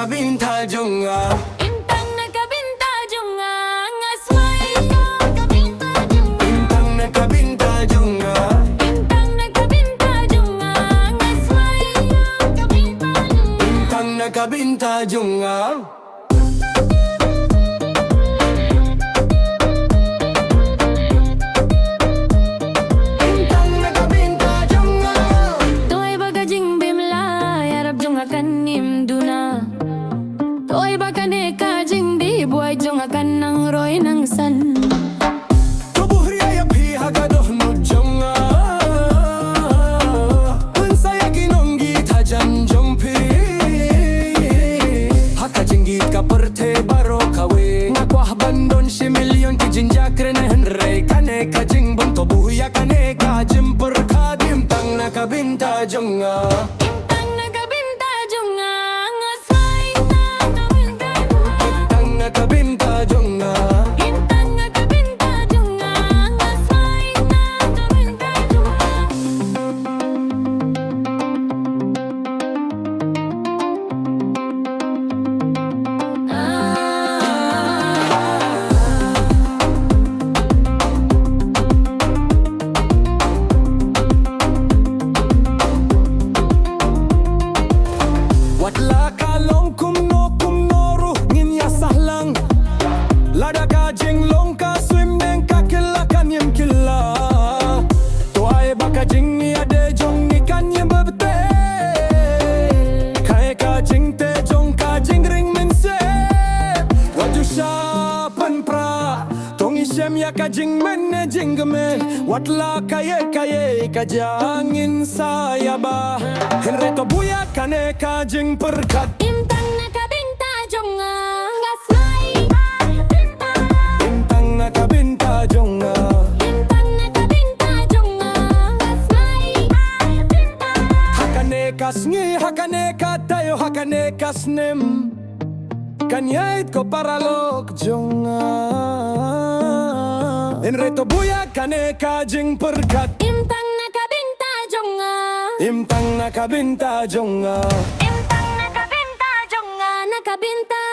nakabinta junga. Intang nakabinta junga ngasmay nakabinta junga. Intang nakabinta junga. Intang nakabinta junga ngasmay nakabinta junga. Intang nakabinta junga. Intang nakabinta junga. Toy bagajing bimla yarab junga kanim duna. Toy bagane kajing di buay junga kanang roy nang san. Tubuhriya ya piha gadoh no junga. Unsaya ginongi tajan jompi. Haka jingit ka perte baro kawe. Ngakwah bandon si milyon ki jinjakre na henre. Kane ka jingbon tubuhya kane ka jimpur ka dimtang nakabinta junga. Intang nakabinta junga ngasmay nakabinta junga. Intang nakabinta junga. Intang nakabinta junga ngasmay nakabinta junga. Watla kalong kumno ruh ngin ya sahlang. Lada ka jing long ka swim den ka killa kan yem killa. To ay baka jing ni ade jong ni kan yem bebte. Kai ka jing te jong ka jing ring min se. Waju sha pan pra. Tong isem ya ka jing men ne jing game. Watla kaye ka jangin saya ba. Henreto buya kane ka jing perkat. Intang nakabinta junga ngasmay. Intang nakabinta junga. Intang nakabinta junga ngasmay. Hakane kasngi, hakane katayo, hakane kasnem. Kanyait ko paralok junga. Enreto buya kane kajing perkat. Intang nakabinta junga. Imtang nakabinta junga. Intang nakabinta junga nakabinta